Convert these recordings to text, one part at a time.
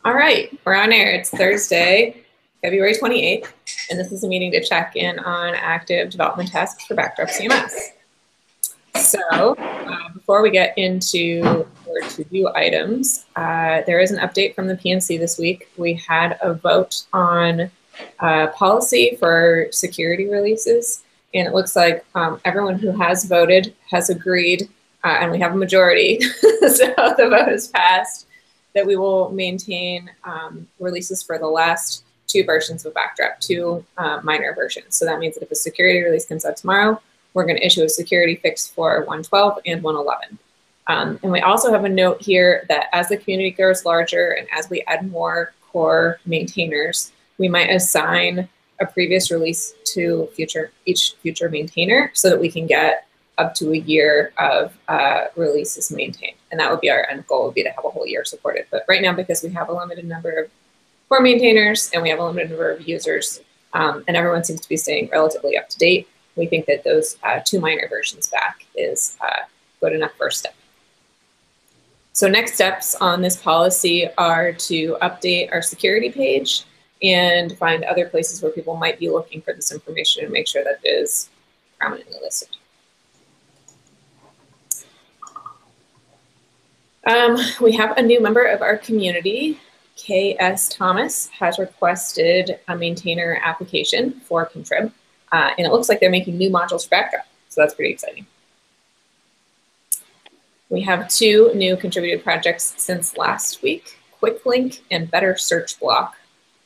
All right, we're on air. It's Thursday, February 28th, and this is a meeting to check in on active development tasks for Backdrop CMS. So before we get into our to-do items, there is an update from the PNC this week. We had a vote on policy for security releases, and it looks like everyone who has voted has agreed, and we have a majority, so the vote is passed, that we will maintain releases for the last two versions of Backdrop, two minor versions. So that means that if a security release comes out tomorrow, we're going to issue a security fix for 112 and 111. And we also have a note here that as the community grows larger and as we add more core maintainers, we might assign a previous release to each future maintainer so that we can get up to a year of releases maintained. And that would be our end goal, would be to have a whole year supported. But right now, because we have a limited number of core maintainers and we have a limited number of users, and everyone seems to be staying relatively up to date, we think that those two minor versions back is a good enough first step. So next steps on this policy are to update our security page and find other places where people might be looking for this information and make sure that it is prominently listed. We have a new member of our community. K.S. Thomas has requested a maintainer application for Contrib, and it looks like they're making new modules for Backdrop, so that's pretty exciting. We have two new contributed projects since last week. QuickLink and Better Search Block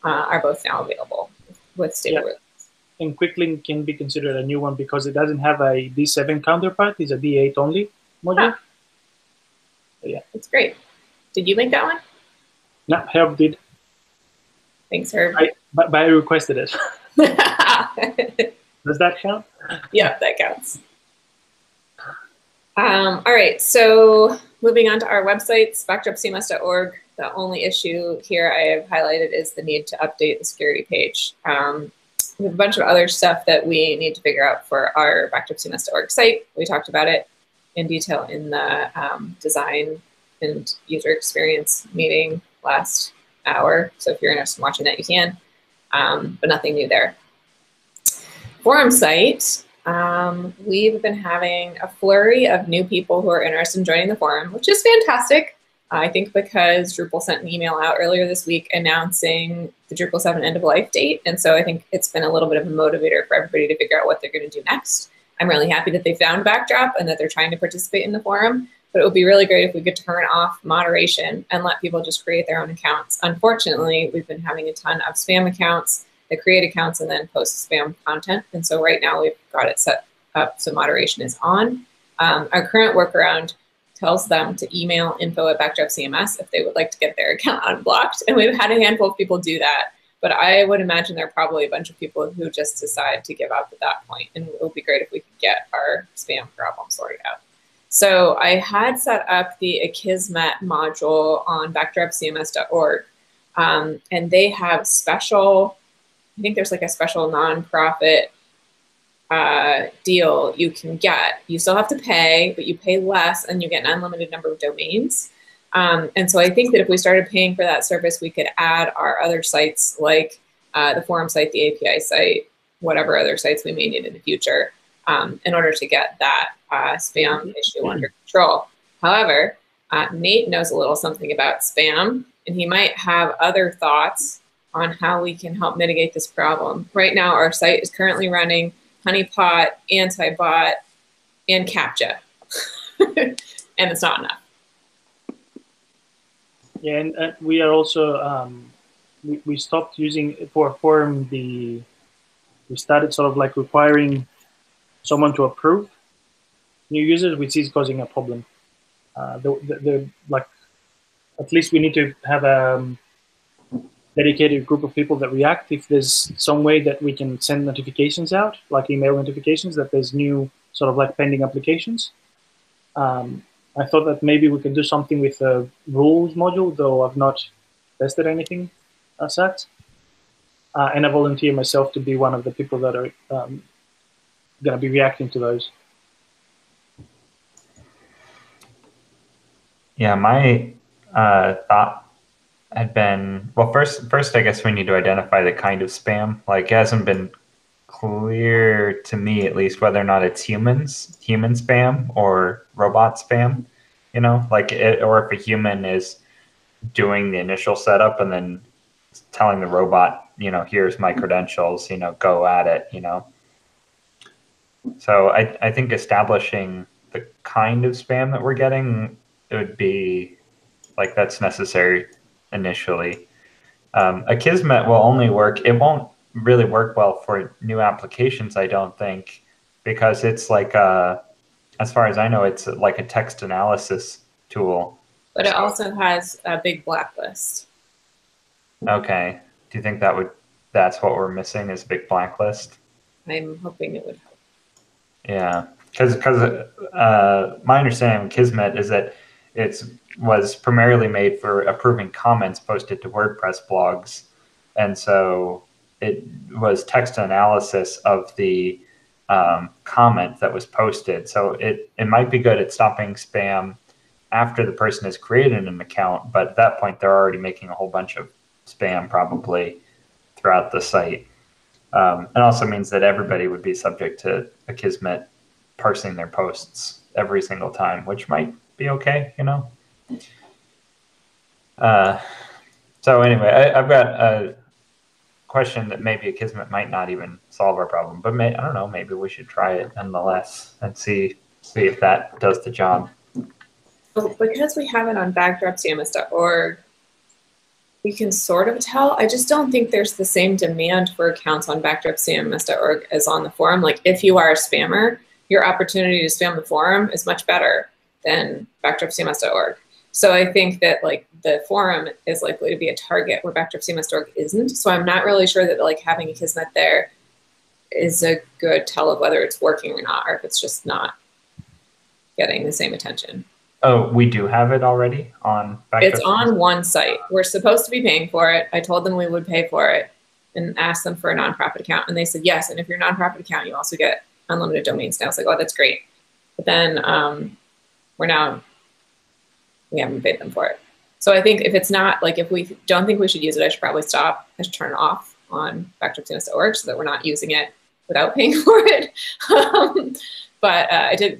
are both now available with stable release. And QuickLink can be considered a new one because it doesn't have a D7 counterpart, it's a D8 only module. Ah. Yeah. That's great. Did you make that one? No, Herb did. Thanks, Herb. But I requested it. Does that count? Yeah, that counts. All right, so moving on to our websites, backdropcms.org. The only issue here I have highlighted is the need to update the security page. We have a bunch of other stuff that we need to figure out for our backdropcms.org site. We talked about it in detail in the design and user experience meeting last hour. So if you're interested in watching that, you can, but nothing new there. Forum site, we've been having a flurry of new people who are interested in joining the forum, which is fantastic. I think because Drupal sent an email out earlier this week announcing the Drupal 7 end of life date. And so I think it's been a little bit of a motivator for everybody to figure out what they're going to do next. I'm really happy that they found Backdrop and that they're trying to participate in the forum, but it would be really great if we could turn off moderation and let people just create their own accounts. Unfortunately, we've been having a ton of spam accounts that create accounts and then post spam content. And so right now we've got it set up so moderation is on. Our current workaround tells them to email info@backdropcms if they would like to get their account unblocked. And we've had a handful of people do that. But I would imagine there are probably a bunch of people who just decide to give up at that point, and it would be great if we could get our spam problem sorted out. So I had set up the Akismet module on backdropcms.org, and they have special, I think there's like a special nonprofit deal you can get. You still have to pay, but you pay less and you get an unlimited number of domains. And so I think that if we started paying for that service, we could add our other sites like the forum site, the API site, whatever other sites we may need in the future in order to get that spam issue under control. However, Nate knows a little something about spam, and he might have other thoughts on how we can help mitigate this problem. Right now, our site is currently running Honeypot, Antibot, and CAPTCHA, and it's not enough. Yeah, and we are also, we stopped using for forum we started sort of like requiring someone to approve new users, which is causing a problem. Like, at least we need to have a dedicated group of people that react. If there's some way that we can send notifications out, like email notifications that there's new sort of like pending applications. I thought that maybe we could do something with the rules module, though I've not tested anything as such. And I volunteer myself to be one of the people that are going to be reacting to those. Yeah, my thought had been, well, first I guess we need to identify the kind of spam. Like it hasn't been clear to me at least whether or not it's human spam or robot spam, you know, like it, or if a human is doing the initial setup and then telling the robot, you know, here's my credentials, you know, go at it, you know. So I think establishing the kind of spam that we're getting, it would be like that's necessary initially. Akismet will only work, it won't really work well for new applications, I don't think, because it's like as far as I know, it's like a text analysis tool. But it also has a big blacklist. Okay. Do you think that's what we're missing is a big blacklist? I'm hoping it would help. Yeah, because my understanding of Kismet is that it was primarily made for approving comments posted to WordPress blogs, and so it was text analysis of the comment that was posted. So it might be good at stopping spam after the person has created an account, but at that point they're already making a whole bunch of spam probably throughout the site. It also means that everybody would be subject to Akismet parsing their posts every single time, which might be okay, you know? So anyway, I've got a question that maybe Akismet might not even solve our problem, but I don't know, maybe we should try it nonetheless and see if that does the job. Well, because we have it on backdropcms.org, we can sort of tell. I just don't think there's the same demand for accounts on backdropcms.org as on the forum. Like if you are a spammer, your opportunity to spam the forum is much better than backdropcms.org. So I think that like the forum is likely to be a target where backdropcms.org isn't. So I'm not really sure that like having Akismet there is a good tell of whether it's working or not, or if it's just not getting the same attention. Oh, we do have it already on Backdrop? It's on one site. We're supposed to be paying for it. I told them we would pay for it and asked them for a nonprofit account. And they said, yes. And if you're a nonprofit account, you also get unlimited domains. And I was like, oh, that's great. But then we haven't paid them for it. So I think if it's not, like if we don't think we should use it, I should probably stop. I should turn it off on backdropcms.org so that we're not using it without paying for it. But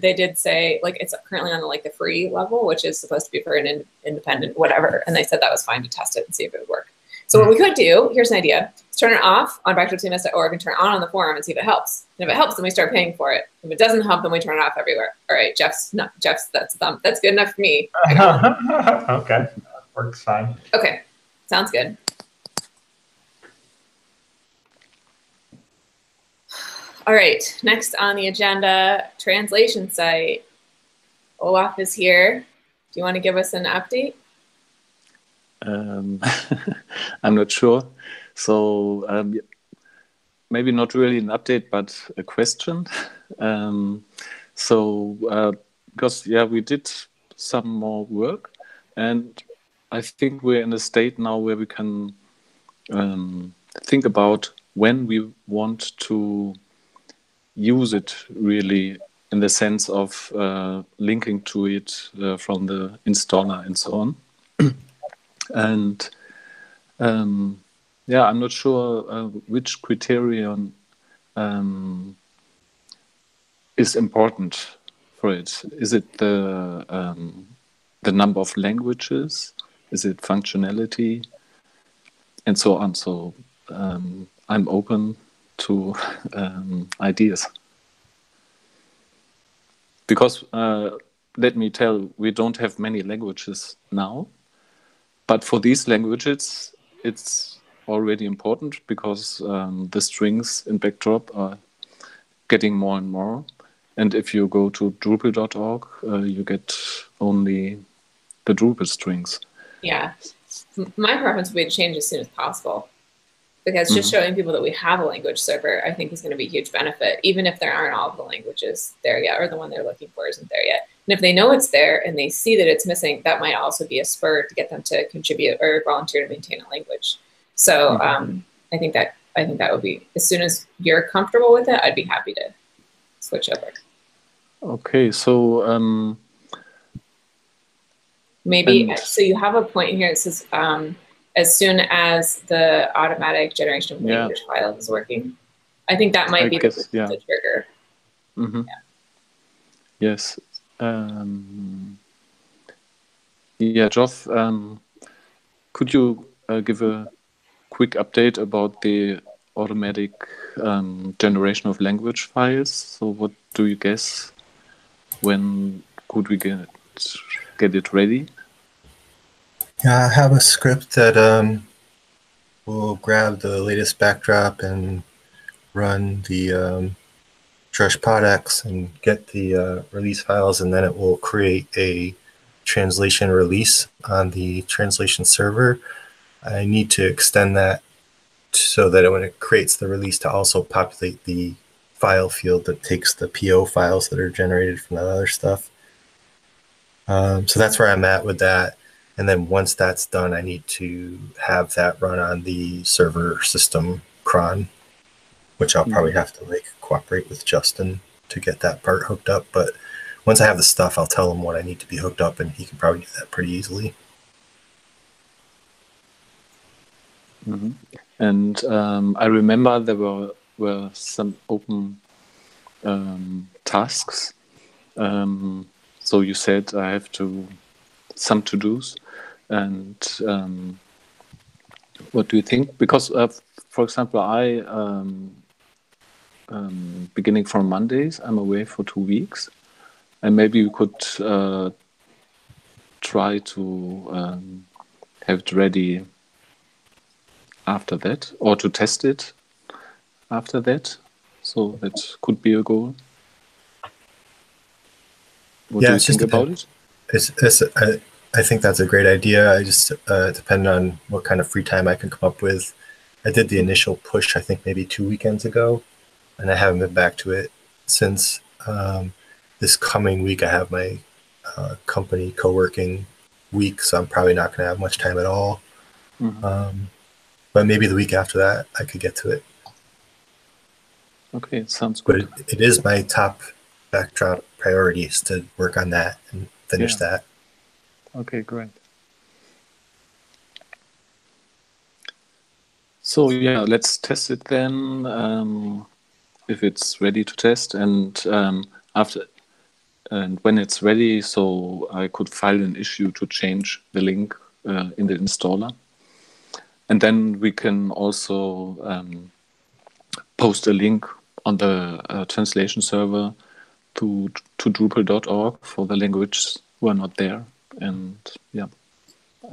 they did say like it's currently on the free level, which is supposed to be for an independent whatever. And they said that was fine to test it and see if it would work. So what we could do, here's an idea, is turn it off on backdropcms.org and turn it on the forum and see if it helps. And if it helps, then we start paying for it. If it doesn't help, then we turn it off everywhere. All right, Jeff's that's good enough for me. Okay, works fine. Okay, sounds good. All right, next on the agenda, translation site. Olaf is here. Do you want to give us an update? I'm not sure. So maybe not really an update, but a question. Because we did some more work, and I think we're in a state now where we can think about when we want to use it really in the sense of linking to it from the installer and so on. And I'm not sure which criterion is important for it. Is it the number of languages? Is it functionality? And so on. So I'm open to ideas. Because let me tell, we don't have many languages now. But for these languages, it's already important because the strings in Backdrop are getting more and more. And if you go to Drupal.org, you get only the Drupal strings. Yeah. My preference would be to change as soon as possible. Because just showing people that we have a language server, I think is going to be a huge benefit, even if there aren't all of the languages there yet, or the one they're looking for isn't there yet. And if they know it's there and they see that it's missing, that might also be a spur to get them to contribute or volunteer to maintain a language. So I think that would be, as soon as you're comfortable with it, I'd be happy to switch over. Okay, so maybe so you have a point here that says as soon as the automatic generation of language files is working. I think that might be the trigger. Mm-hmm. Yes. Joff, could you give a quick update about the automatic generation of language files? So what do you guess? When could we get it ready? Yeah, I have a script that will grab the latest backdrop and run the DrushPodX and get the release files, and then it will create a translation release on the translation server. I need to extend that so that when it creates the release to also populate the file field that takes the PO files that are generated from that other stuff. So that's where I'm at with that. And then once that's done, I need to have that run on the server system cron, which I'll probably have to cooperate with Justin to get that part hooked up. But once I have the stuff, I'll tell him what I need to be hooked up, and he can probably do that pretty easily. Mm-hmm. And I remember there were some open tasks. So you said I have some to-dos. And what do you think? Because, for example, I, beginning from Mondays, I'm away for 2 weeks. And maybe we could try to have it ready after that, or to test it after that. So that could be a goal. What do you think about it? I think that's a great idea. I just depend on what kind of free time I can come up with. I did the initial push, I think maybe 2 weekends ago, and I haven't been back to it since. This coming week, I have my company co-working week, so I'm probably not going to have much time at all. Mm-hmm. But maybe the week after that, I could get to it. Okay, sounds good. But it is my top backdrop priorities to work on that and finish that. Okay, great. So let's test it then. If it's ready to test, and when it's ready, so I could file an issue to change the link in the installer. And then we can also post a link on the translation server to Drupal.org for the languages who are not there. And I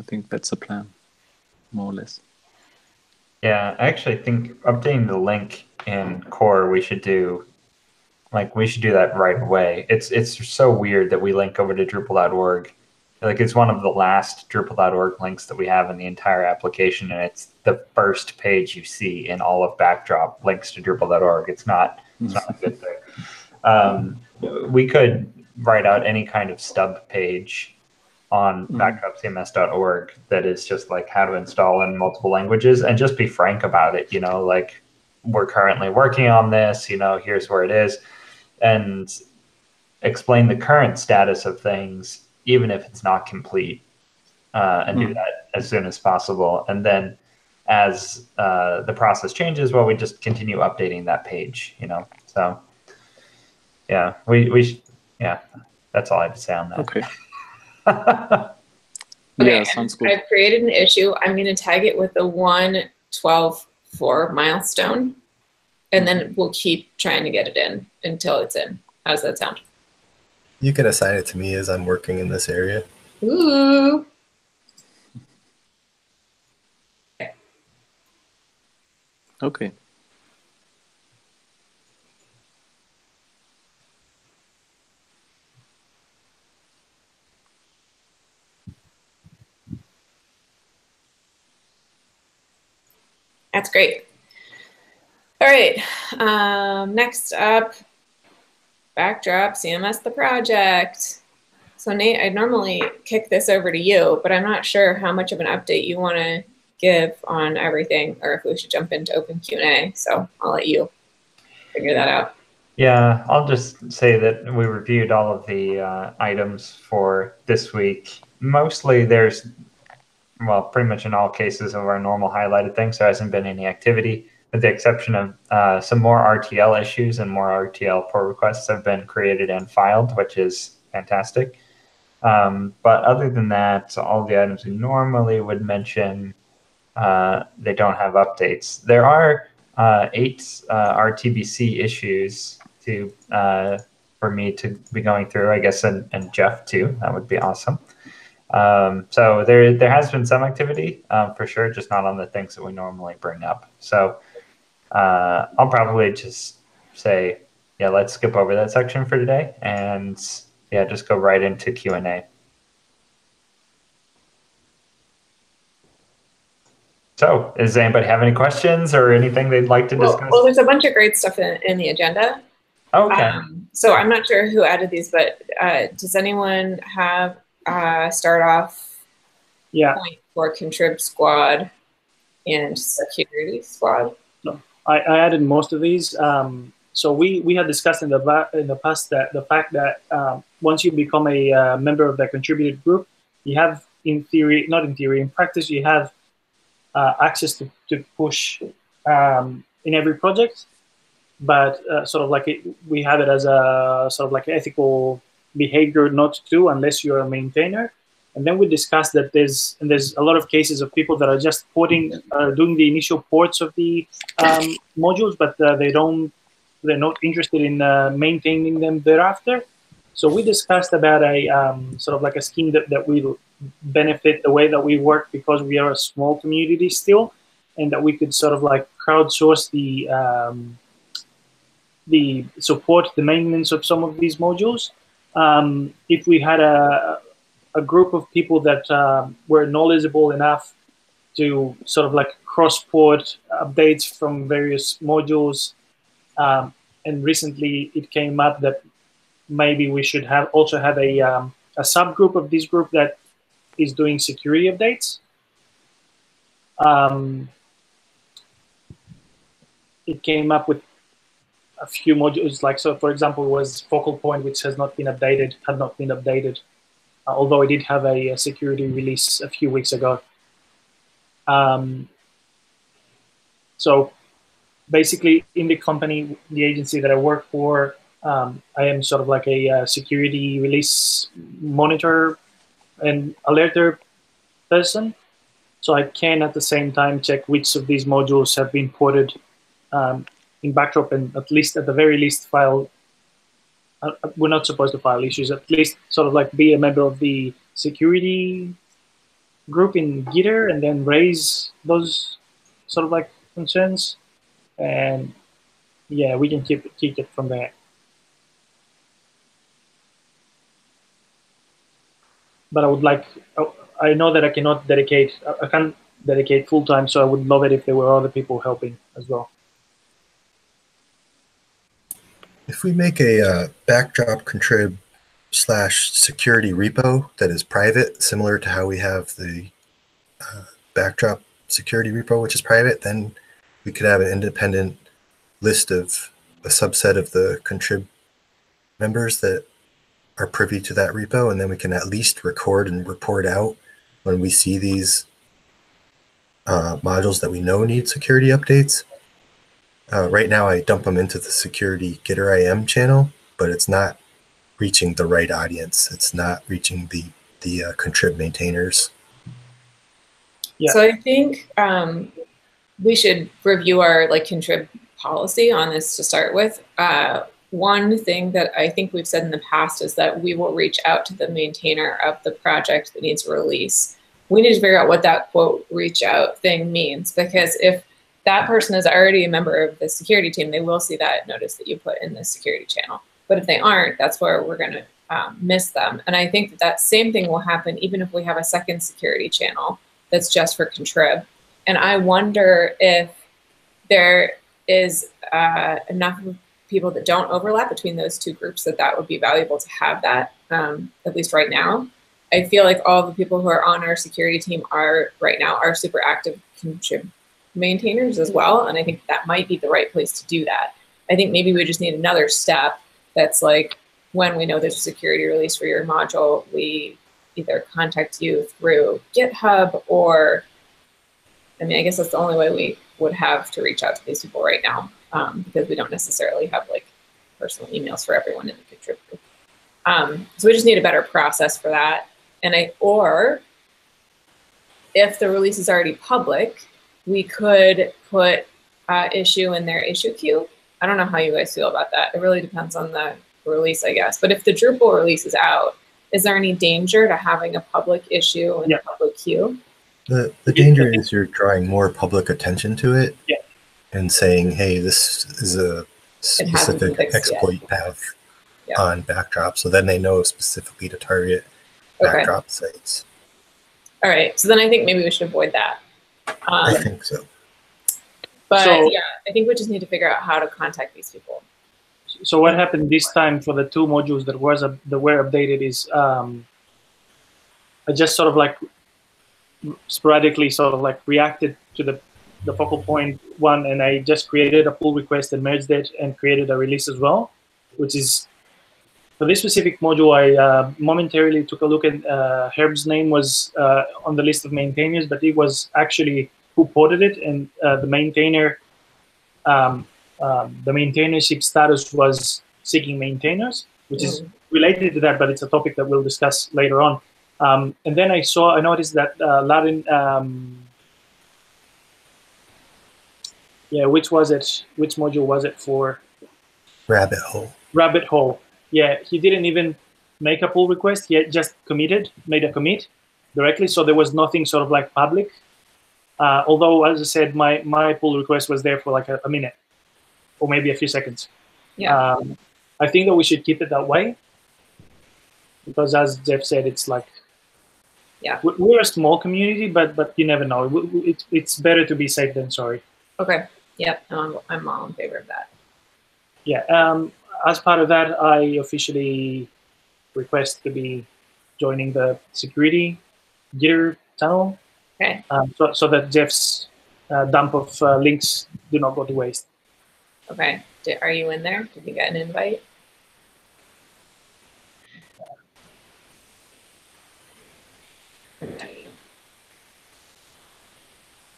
think that's a plan, more or less. Yeah, I actually think updating the link in core we should do that right away. It's so weird that we link over to Drupal.org. Like, it's one of the last Drupal.org links that we have in the entire application, and it's the first page you see in all of Backdrop links to Drupal.org. It's not a good thing. We could write out any kind of stub page on backdropcms.org that is just like how to install in multiple languages, and just be frank about it. Like, we're currently working on this, here's where it is, and explain the current status of things, even if it's not complete, and do that as soon as possible. And then as the process changes, we just continue updating that page, So that's all I have to say on that. Okay. Okay, sounds good. I've created an issue. I'm going to tag it with the 1.12.4 milestone, and then we'll keep trying to get it in until it's in. How does that sound? You can assign it to me as I'm working in this area. Ooh. Okay. That's great. All right. Next up, Backdrop CMS the project. So Nate, I'd normally kick this over to you, but I'm not sure how much of an update you want to give on everything, or if we should jump into open Q&A. So I'll let you figure that out. Yeah, I'll just say that we reviewed all of the items for this week. Mostly there's well, pretty much in all cases of our normal highlighted things. There hasn't been any activity, with the exception of some more RTL issues and more RTL pull requests have been created and filed, which is fantastic. But other than that, all the items we normally would mention, they don't have updates. There are 8 RTBC issues to for me to be going through, I guess, and Jeff too. That would be awesome. So there has been some activity for sure, just not on the things that we normally bring up. So I'll probably just say, yeah, let's skip over that section for today, and yeah, just go right into Q&A. So, does anybody have any questions or anything they'd like to discuss? Well, there's a bunch of great stuff in the agenda. Okay. So I'm not sure who added these, but does anyone have start off point for contrib squad and security squad? No, I added most of these. So we had discussed in the past that the fact that once you become a member of that contributed group, you have, in theory, not in theory, in practice, you have access to push in every project, but sort of like we have it as a sort of like ethical behavior not to do unless you're a maintainer. And then we discussed that there's a lot of cases of people that are just doing the initial ports of the modules, but they're not interested in maintaining them thereafter. So we discussed about a sort of like a scheme that will benefit the way that we work, because we are a small community still, and that we could sort of like crowdsource the support, the maintenance of some of these modules. If we had a group of people that were knowledgeable enough to sort of like cross-port updates from various modules, and recently it came up that maybe we should also have a subgroup of this group that is doing security updates. It came up with a few modules, like, so for example, was Focal Point, which had not been updated, although it did have a security release a few weeks ago. So basically, in the company, the agency that I work for, I am sort of like a security release monitor and alerter person. So I can at the same time check which of these modules have been ported in Backdrop, and at the very least file, we're not supposed to file issues, at least sort of like be a member of the security group in Gitter and then raise those sort of like concerns. And yeah, we can keep it from there. But I would like, I know that I can't dedicate full time, so I would love it if there were other people helping as well. If we make a Backdrop contrib /security repo that is private, similar to how we have the Backdrop security repo, which is private, then we could have an independent list of a subset of the contrib members that are privy to that repo, and then we can at least record and report out when we see these modules that we know need security updates. Right now, I dump them into the security Gitter IM channel, but it's not reaching the right audience. It's not reaching the contrib maintainers. Yeah. So I think we should review our contrib policy on this to start with. One thing that I think we've said in the past is that we will reach out to the maintainer of the project that needs a release. We need to figure out what that quote reach out thing means, because if that person is already a member of the security team, they will see that notice that you put in the security channel. But if they aren't, that's where we're going to miss them. And I think that same thing will happen even if we have a second security channel that's just for contrib. And I wonder if there is enough people that don't overlap between those two groups that would be valuable to have that, at least right now. I feel like all the people who are on our security team right now are super active contrib maintainers as well, and I think that might be the right place to do that. I think maybe we just need another step that's like, when we know there's a security release for your module, we either contact you through GitHub or, I mean, I guess that's the only way we would have to reach out to these people right now, because we don't necessarily have like personal emails for everyone in the contrib group. So we just need a better process for that. Or if the release is already public, we could put issue in their issue queue. I don't know how you guys feel about that. It really depends on the release, I guess. But if the Drupal release is out, is there any danger to having a public issue in the public queue? The danger is you're drawing more public attention to it, and saying, hey, this is a specific exploit path on Backdrop. So then they know specifically to target Backdrop sites. All right. So then I think maybe we should avoid that. I think so. But yeah, I think we just need to figure out how to contact these people. So what happened this time for the 2 modules that were updated is I just sort of like sporadically sort of like reacted to the focal point one, and I just created a pull request and merged it and created a release as well, which is for this specific module. I momentarily took a look at Herb's name was on the list of maintainers, but it was actually who ported it, and the maintainer, the maintainership status was seeking maintainers, which is related to that, but it's a topic that we'll discuss later on. And then I noticed that Latin, which was it? Which module was it for? Rabbit Hole. Rabbit Hole. Yeah, he didn't even make a pull request. He had just made a commit directly. So there was nothing sort of like public. Although, as I said, my pull request was there for like a minute or maybe a few seconds. Yeah. I think that we should keep it that way because, as Jeff said, it's like, we're a small community, but you never know. It's better to be safe than sorry. Okay. Yep. I'm all in favor of that. Yeah. As part of that, I officially request to be joining the security Gitter channel. Okay. So that Jeff's dump of links do not go to waste. Okay. Are you in there? Did you get an invite?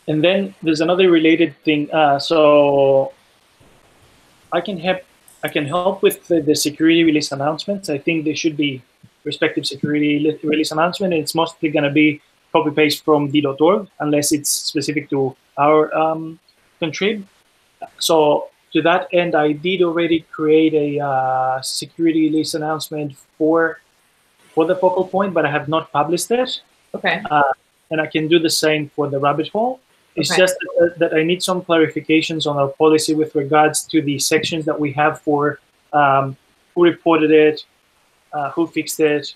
And then there's another related thing. So I can help with the security release announcements. I think there should be respective security release announcement. And it's mostly going to be copy paste from d.org unless it's specific to our contrib. So to that end, I did already create a security release announcement for the focal point, but I have not published it. Okay. And I can do the same for the rabbit hole. It's just that I need some clarifications on our policy with regards to the sections that we have for who reported it, who fixed it,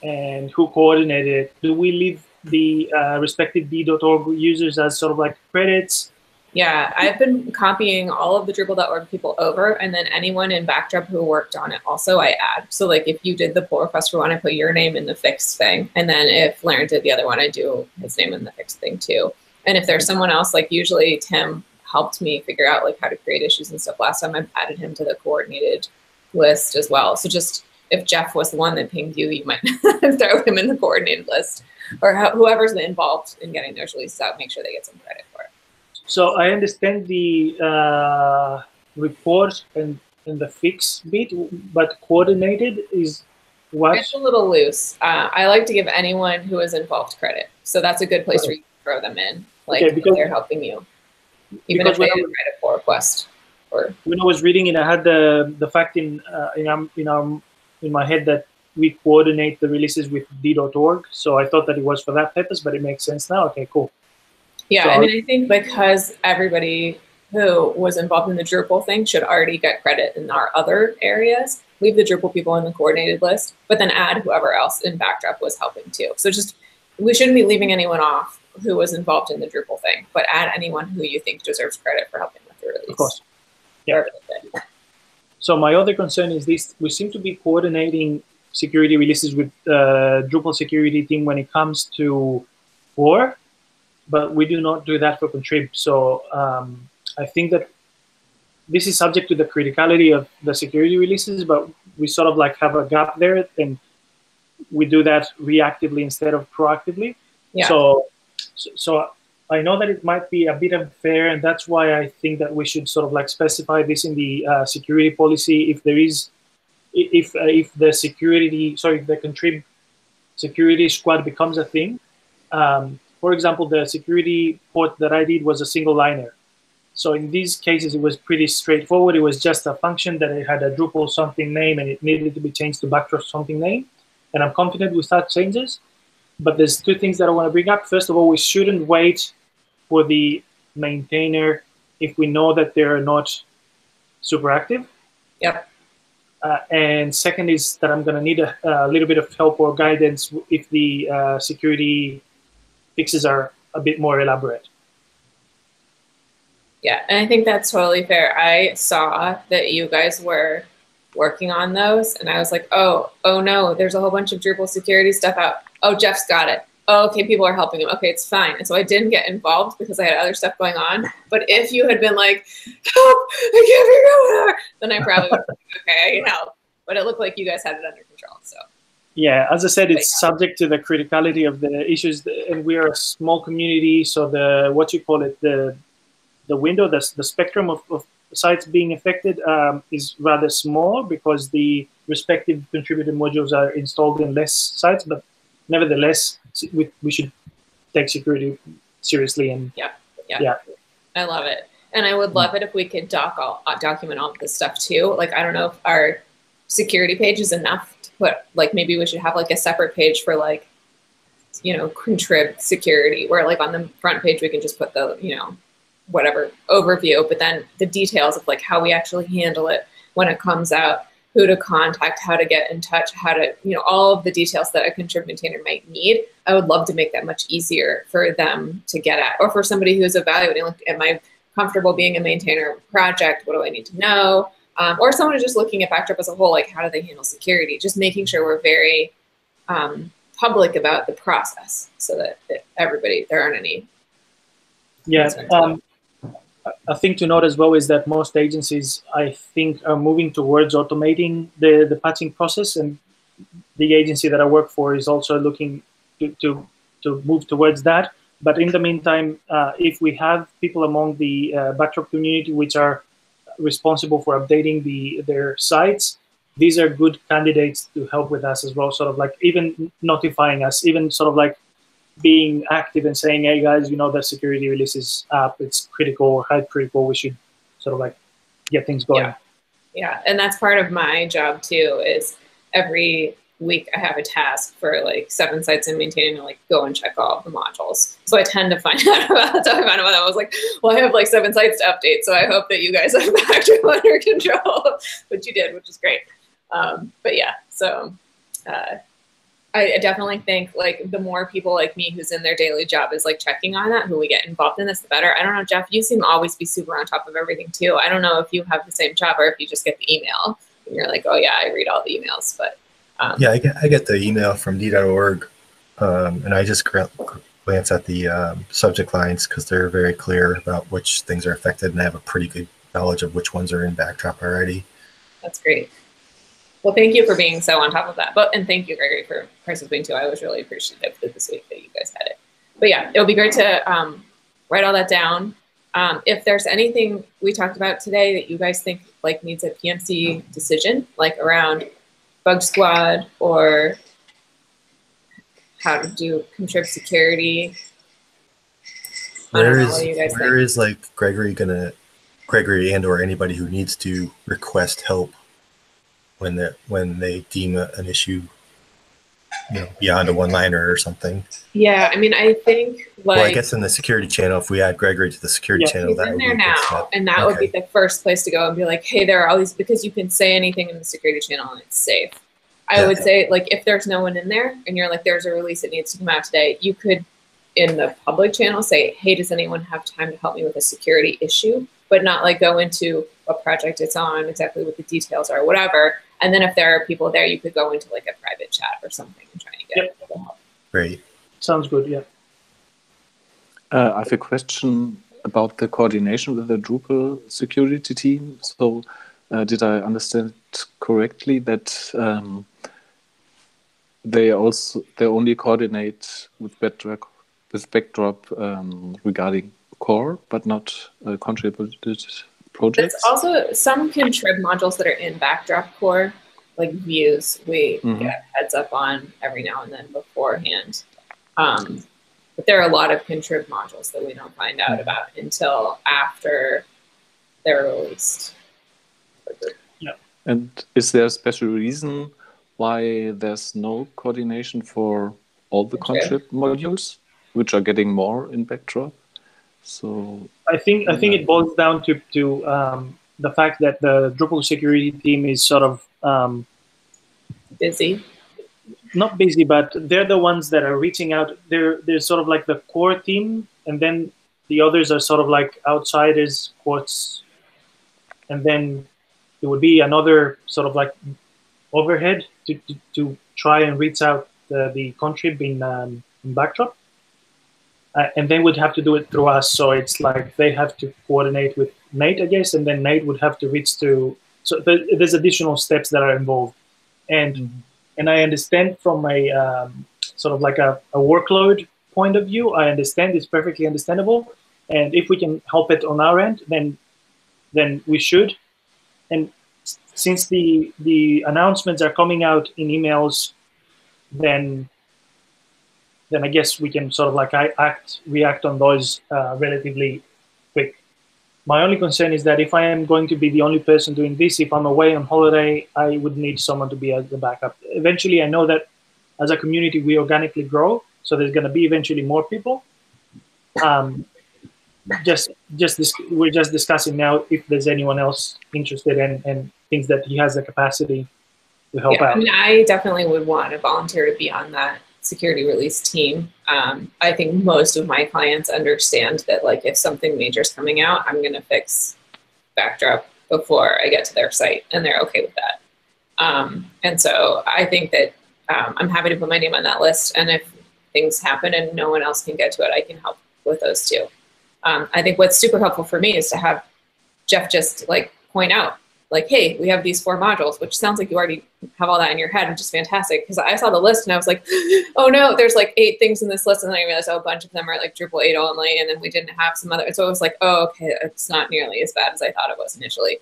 and who coordinated it. Do we leave the respective d.org users as sort of like credits? Yeah, I've been copying all of the Drupal.org people over, and then anyone in Backdrop who worked on it also I add. So like if you did the pull request for one, I put your name in the fixed thing. And then if Laren did the other one, I do his name in the fixed thing too. And if there's someone else, like usually Tim helped me figure out like how to create issues and stuff. Last time I added him to the coordinated list as well. So just if Jeff was the one that pinged you, you might throw him in the coordinated list, or whoever's involved in getting those releases out, make sure they get some credit for it. So I understand the report and the fix bit, but coordinated is what? It's a little loose. I like to give anyone who is involved credit. So that's a good place for you to throw them in, like because they're helping you, even if they didn't write a pull request. Or when I was reading it, I had the fact in my head that we coordinate the releases with d.org. So I thought that it was for that purpose, but it makes sense now. Okay, cool. Yeah, so, I mean, I think because everybody who was involved in the Drupal thing should already get credit in our other areas, leave the Drupal people in the coordinated list, but then add whoever else in Backdrop was helping too. So just, we shouldn't be leaving anyone off who was involved in the Drupal thing, but add anyone who you think deserves credit for helping with the release. Of course. Yeah. So my other concern is this: we seem to be coordinating security releases with Drupal security team when it comes to core, but we do not do that for contrib. So I think that this is subject to the criticality of the security releases, but we sort of like have a gap there. And we do that reactively instead of proactively. Yeah. So I know that it might be a bit unfair, and that's why I think that we should sort of like specify this in the security policy. If there is, if the contrib security squad becomes a thing. For example, the security port that I did was a single liner. So in these cases, it was pretty straightforward. It was just a function that it had a Drupal something name and it needed to be changed to backdrop something name. And I'm confident with that changes. But there's two things that I want to bring up. First of all, we shouldn't wait for the maintainer if we know that they're not super active. Yep. And second is that I'm going to need a little bit of help or guidance if the security fixes are a bit more elaborate. Yeah, and I think that's totally fair. I saw that you guys were working on those, and I was like, oh no, there's a whole bunch of Drupal security stuff out. Oh, Jeff's got it. Oh, okay, people are helping him. Okay, it's fine. And so I didn't get involved because I had other stuff going on. But if you had been like, help, I can't figure out what, then I probably would have been like, okay, I can help. But it looked like you guys had it under control. So yeah, as I said, it's subject to the criticality of the issues, and we are a small community, so the window, the spectrum of sites being affected is rather small because the respective contributed modules are installed in less sites, but nevertheless, we should take security seriously. And yeah, I love it, and I would love it if we could document all of this stuff too. Like, I don't know if our security page is enough to put, like, maybe we should have like a separate page for like, you know, contrib security, where like on the front page we can just put the, you know, whatever overview, but then the details of like how we actually handle it when it comes out, who to contact, how to get in touch, how to, you know, all of the details that a contrib maintainer might need. I would love to make that much easier for them to get at, or for somebody who's evaluating, like, am I comfortable being a maintainer of a project? What do I need to know? Or someone who's just looking at Backdrop as a whole, like, how do they handle security? Just making sure we're very public about the process so that everybody, there aren't any. Yeah. A thing to note as well is that most agencies, I think, are moving towards automating the patching process, and the agency that I work for is also looking to move towards that. But in the meantime, if we have people among the Backdrop community which are responsible for updating their sites, these are good candidates to help with us as well, sort of like even notifying us, even sort of like being active and saying, hey guys, you know, the security release is up, it's critical or high critical, we should sort of like get things going. Yeah, and that's part of my job too, is every week I have a task for like 7 sites I'm maintaining to like go and check all of the modules. So I tend to find out about them. I was like, well, I have like 7 sites to update, so I hope that you guys have Backdrop under control, which you did, which is great. But yeah, so I definitely think like the more people like me who's in their daily job is like checking on that, who we get involved in this, the better. I don't know, Jeff, you seem to always be super on top of everything too. I don't know if you have the same job or if you just get the email and you're like, oh yeah, I read all the emails, but. Yeah, I get the email from D.org, and I just glance at the subject lines because they're very clear about which things are affected, and I have a pretty good knowledge of which ones are in Backdrop already. That's great. Well, thank you for being so on top of that. And thank you, Gregory, for participating too. I was really appreciative this week that you guys had it. But yeah, it would be great to write all that down. If there's anything we talked about today that you guys think like needs a PMC decision, like around Bug Squad or how to do contrib security. Where is like Gregory and or anybody who needs to request help when they deem an issue, you know, beyond a one-liner or something? Yeah, I mean, I think like, well, I guess in the security channel, if we add Gregory to the security channel, that he's in would there be now, and that would be the first place to go and be like, hey, there are all these, because you can say anything in the security channel and it's safe. I would say, like, if there's no one in there and you're like, there's a release that needs to come out today, you could, in the public channel, say, hey, does anyone have time to help me with a security issue? But not like go into what project it's on, exactly what the details are, whatever. And then if there are people there, you could go into like a private chat or something and try and get help. Great. Sounds good, yeah. I have a question about the coordination with the Drupal security team. So did I understand correctly that they only coordinate with Backdrop regarding core, but not contributed projects. It's also some contrib modules that are in Backdrop core, like views, we get heads up on every now and then beforehand. But there are a lot of contrib modules that we don't find out about until after they're released. Yeah. And is there a special reason why there's no coordination for all the contrib modules, which are getting more in Backdrop? So I think it boils down to the fact that the Drupal security team is sort of busy. Not busy, but they're the ones that are reaching out. They're sort of like the core team, and then the others are sort of like outsiders, quotes, and then it would be another sort of like overhead to try and reach out the contrib in Backdrop. And they would have to do it through us. So it's like they have to coordinate with Nate, I guess, and then Nate would have to reach to. So there's additional steps that are involved. And I understand from a sort of like a workload point of view, I understand it's perfectly understandable. And if we can help it on our end, then we should. And since the announcements are coming out in emails, then I guess we can sort of like react on those relatively quick. My only concern is that if I am going to be the only person doing this, if I'm away on holiday, I would need someone to be as the backup. Eventually, I know that as a community, we organically grow, so there's going to be eventually more people. We're just discussing now if there's anyone else interested and thinks that he has the capacity to help out. I mean, I definitely would want to volunteer to be on that security release team. I think most of my clients understand that, like, if something major is coming out, I'm going to fix Backdrop before I get to their site, and they're okay with that. And so I think that I'm happy to put my name on that list, and if things happen and no one else can get to it, I can help with those too. I think what's super helpful for me is to have Jeff just like point out, like, hey, we have these 4 modules, which sounds like you already have all that in your head, which is fantastic. Because I saw the list and I was like, oh no, there's like 8 things in this list. And then I realized, oh, a bunch of them are like Drupal 8 only. And then we didn't have some other. So it was like, oh, okay, it's not nearly as bad as I thought it was initially.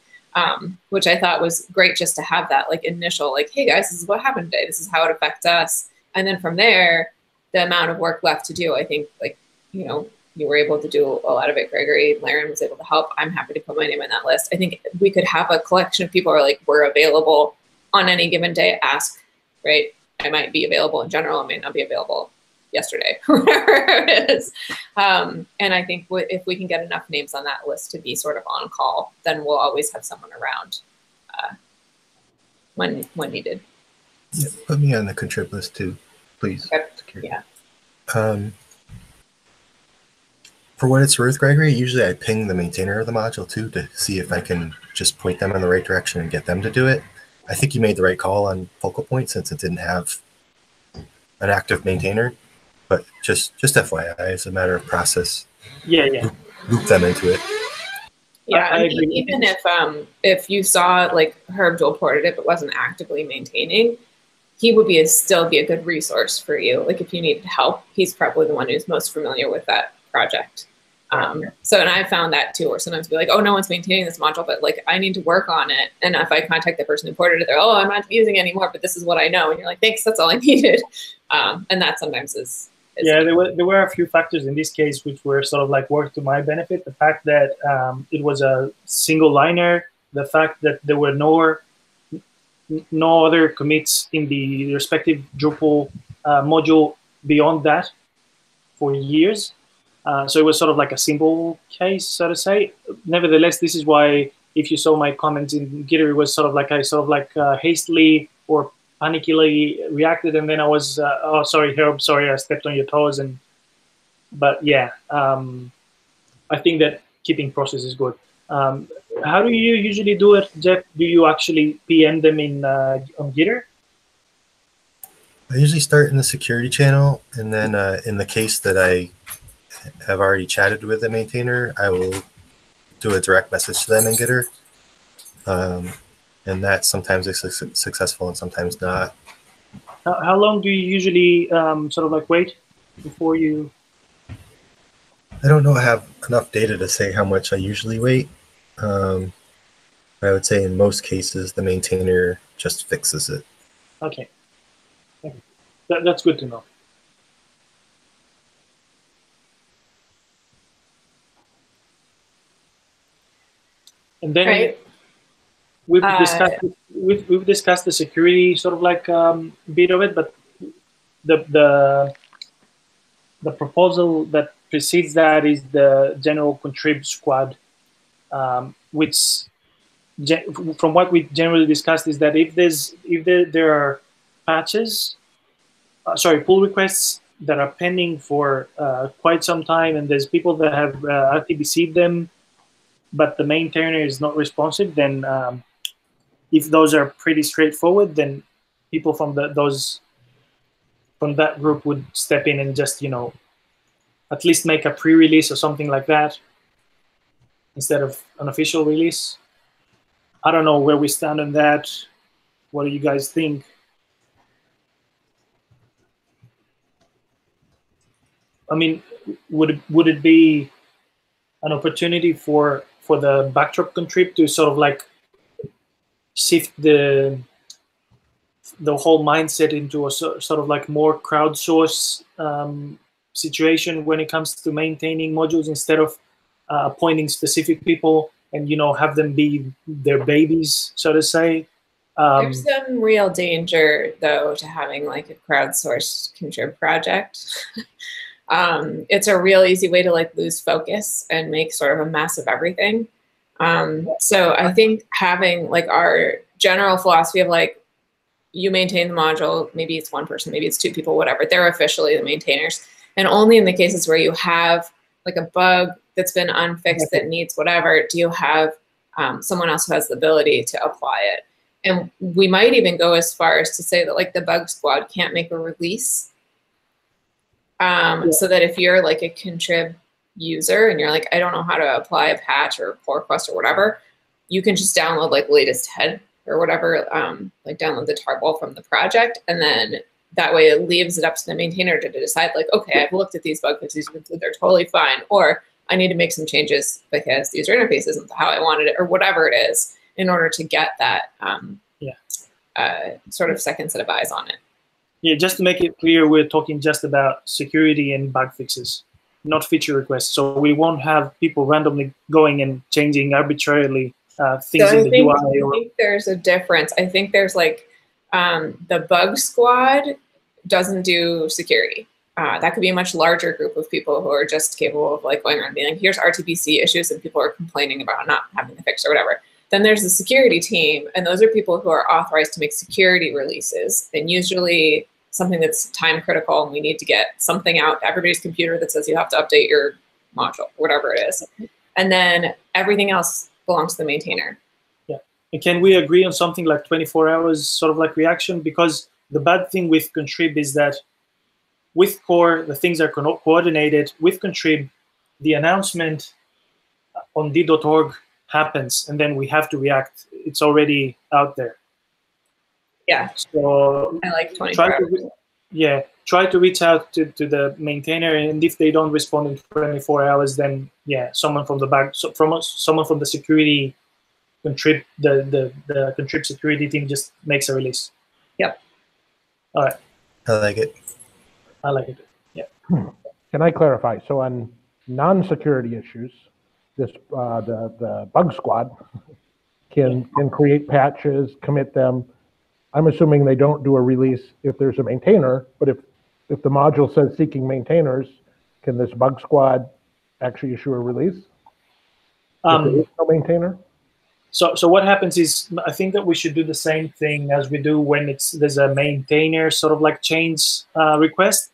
Which I thought was great just to have that like initial, like, hey guys, this is what happened today. This is how it affects us. And then from there, the amount of work left to do, I think, like, you know, you were able to do a lot of it, Gregory. Laren was able to help. I'm happy to put my name on that list. I think we could have a collection of people who are like, we're available on any given day, ask, right? I might be available in general. I may not be available yesterday, whatever it is. And I think if we can get enough names on that list to be sort of on call, then we'll always have someone around when needed. Yeah, put me on the contrib list too, please. Okay. Yeah. For what it's worth, Gregory, usually I ping the maintainer of the module too to see if I can just point them in the right direction and get them to do it. I think you made the right call on Focal Point since it didn't have an active maintainer, but just FYI, it's a matter of process. Yeah. Loop them into it. Yeah, I mean, even if you saw like Herb dual ported it but wasn't actively maintaining, he would still be a good resource for you. Like if you needed help, he's probably the one who's most familiar with that project. So, and I found that too, or sometimes be like, oh, no one's maintaining this module, but like I need to work on it. And if I contact the person who ported it, they're, oh, I'm not using it anymore, but this is what I know. And you're like, thanks, that's all I needed. And that sometimes is yeah, there were a few factors in this case which were sort of like worked to my benefit. The fact that it was a single liner, the fact that there were no other commits in the respective Drupal module beyond that for years. So it was sort of like a simple case, so to say. Nevertheless, this is why, if you saw my comments in Gitter, it was sort of like I hastily or panically reacted, and then I was, oh, sorry, Herb, sorry, I stepped on your toes. But yeah, I think that keeping process is good. How do you usually do it, Jeff? Do you actually PM them on Gitter? I usually start in the security channel, and then in the case that I have already chatted with the maintainer, I will do a direct message to them in Gitter. And that sometimes is successful and sometimes not. How long do you usually sort of like wait before you? I don't know. I have enough data to say how much I usually wait. I would say in most cases, the maintainer just fixes it. Okay. That's good to know. And then Right. we've discussed the security sort of like bit of it, but the proposal that precedes that is the general contrib squad, which from what we generally discussed is that if there are patches, pull requests that are pending for quite some time, and there's people that have RTBC'd them, but the maintainer is not responsive, then if those are pretty straightforward, then people from that group would step in and just, you know, at least make a pre-release or something like that instead of an official release. I don't know where we stand on that. What do you guys think? I mean, would it be an opportunity for the backdrop contrib to sort of like shift the whole mindset into a sort of like more crowdsource situation when it comes to maintaining modules, instead of appointing specific people and, you know, have them be their babies, so to say? There's some real danger, though, to having like a crowdsourced contrib project. It's a real easy way to like lose focus and make sort of a mess of everything. So I think having like our general philosophy of like, you maintain the module, maybe it's one person, maybe it's two people, whatever, they're officially the maintainers. And only in the cases where you have like a bug that's been unfixed that needs whatever, do you have someone else who has the ability to apply it. And we might even go as far as to say that like the bug squad can't make a release. So that if you're like a contrib user and you're like, I don't know how to apply a patch or pull request or whatever, you can just download like latest head or whatever, like download the tarball from the project, and then that way it leaves it up to the maintainer to decide like, okay, I've looked at these bug fixes, they're totally fine, or I need to make some changes because the user interface isn't how I wanted it, or whatever it is, in order to get that sort of second set of eyes on it. Yeah, just to make it clear, we're talking just about security and bug fixes, not feature requests. So we won't have people randomly going and changing arbitrarily things in the UI. I think there's a difference. I think there's like the bug squad doesn't do security. That could be a much larger group of people who are just capable of like going around being like, here's RTBC issues and people are complaining about not having the fix or whatever. Then there's the security team, and those are people who are authorized to make security releases, and usually something that's time critical, and we need to get something out to everybody's computer that says you have to update your module, whatever it is. And then everything else belongs to the maintainer. Yeah. And can we agree on something like 24 hours sort of like reaction? Because the bad thing with contrib is that with core, the things are coordinated. With contrib, the announcement on d.org happens, and then we have to react. It's already out there. Yeah. So I like 24 hours. Try to reach out to the maintainer, and if they don't respond in 24 hours, then someone from the back, someone from the security contrib, the contrib security team just makes a release. Yep. All right. I like it. I like it. Yeah. Can I clarify? So on non-security issues, this the bug squad can create patches, commit them. I'm assuming they don't do a release if there's a maintainer, but if the module says seeking maintainers, can this bug squad actually issue a release? If there is no maintainer? So what happens is, I think that we should do the same thing as we do when there's a maintainer sort of like change request,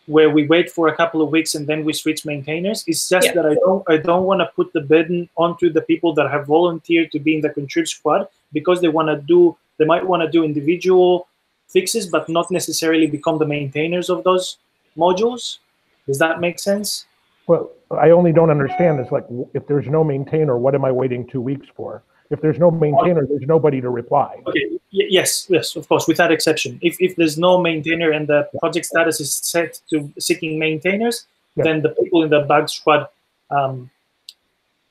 where we wait for a couple of weeks and then we switch maintainers. It's just that I don't want to put the burden onto the people that have volunteered to be in the contrib squad, because they might want to do individual fixes, but not necessarily become the maintainers of those modules. Does that make sense? Well, I only don't understand. It's like, if there's no maintainer, what am I waiting 2 weeks for? If there's no maintainer, there's nobody to reply. Okay. Yes, of course, without exception. If there's no maintainer and the project status is set to seeking maintainers, then the people in the bug squad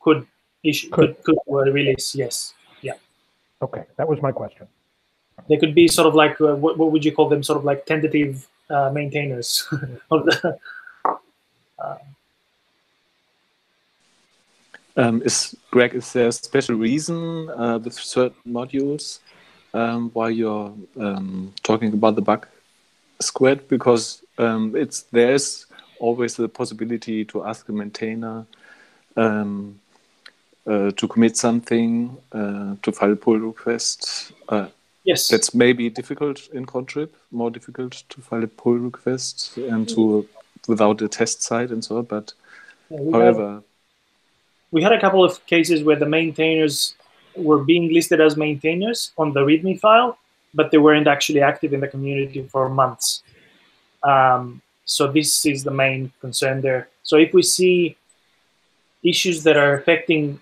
could release. Yes. Yeah. Okay, that was my question. They could be sort of like what would you call them? Sort of like tentative maintainers of the. Is there a special reason with certain modules why you're talking about the bug squad? Because there's always the possibility to ask a maintainer to commit something, to file a pull request. Yes, that's maybe difficult in Contrib, more difficult to file a pull request and without a test site and so on. But however. We had a couple of cases where the maintainers were being listed as maintainers on the README file, but they weren't actually active in the community for months. So this is the main concern there. So if we see issues that are affecting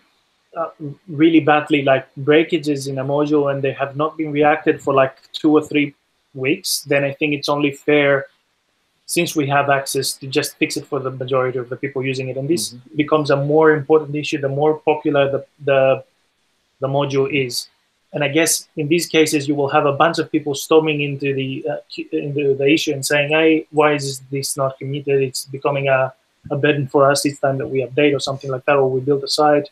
really badly, like breakages in a module, and they have not been reacted for like 2 or 3 weeks, then I think it's only fair, since we have access, to just fix it for the majority of the people using it. And this becomes a more important issue the more popular the module is. And I guess in these cases, you will have a bunch of people storming into the issue and saying, hey, why is this not committed? It's becoming a burden for us each time that we update or something like that, or we build a site.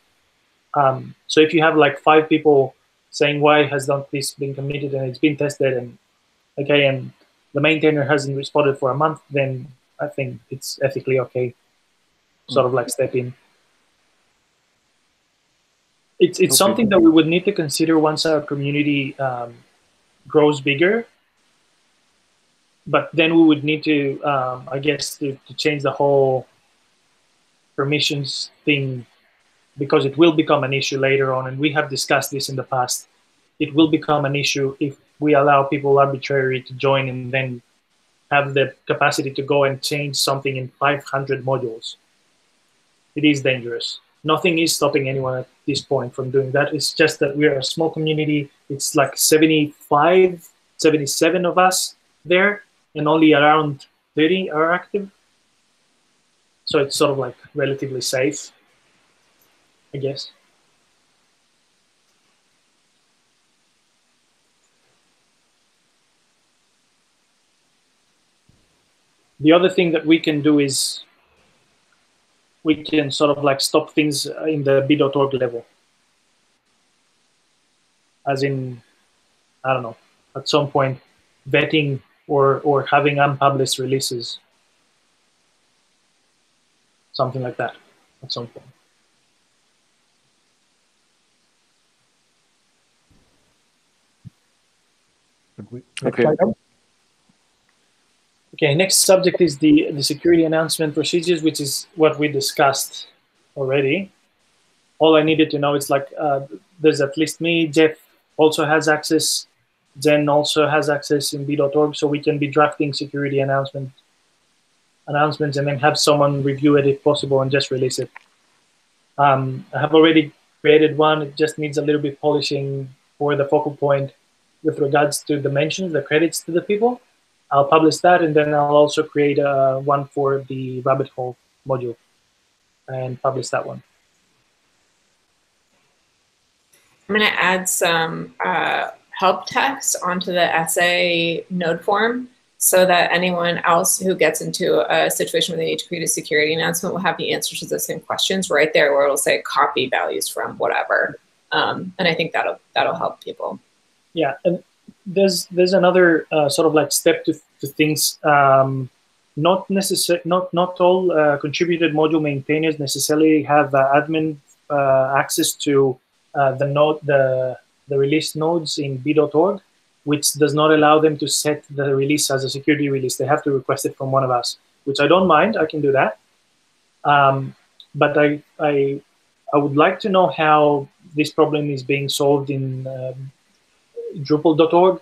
So if you have like 5 people saying, why has not this been committed and it's been tested, and the maintainer hasn't responded for a month, then I think it's ethically okay. Sort of like step in. It's okay. Something that we would need to consider once our community grows bigger. But then we would need to, I guess, to change the whole permissions thing, because it will become an issue later on, and we have discussed this in the past. It will become an issue if we allow people arbitrarily to join and then have the capacity to go and change something in 500 modules. It is dangerous. Nothing is stopping anyone at this point from doing that. It's just that we're a small community. It's like 75, 77 of us there, and only around 30 are active. So it's sort of like relatively safe, I guess. The other thing that we can do is we can sort of like stop things in the b.org level. As in, I don't know, at some point, vetting or having unpublished releases. Something like that at some point. Okay. Okay, next subject is the security announcement procedures, which is what we discussed already. All I needed to know is like, there's at least me, Jeff also has access, Jen also has access in b.org, so we can be drafting security announcements and then have someone review it if possible and just release it. I have already created one. It just needs a little bit polishing for the focal point with regards to the mentions, the credits to the people. I'll publish that, and then I'll also create one for the rabbit hole module and publish that one. I'm going to add some help text onto the essay node form so that anyone else who gets into a situation where they need to create a security announcement will have the answers to the same questions right there, where it'll say copy values from whatever. And I think that'll help people. Yeah, and there's another sort of like step to things. Not all contributed module maintainers necessarily have admin access to the release nodes in b.org, which does not allow them to set the release as a security release. They have to request it from one of us, which I don't mind. I can do that. But I would like to know how this problem is being solved in Drupal.org,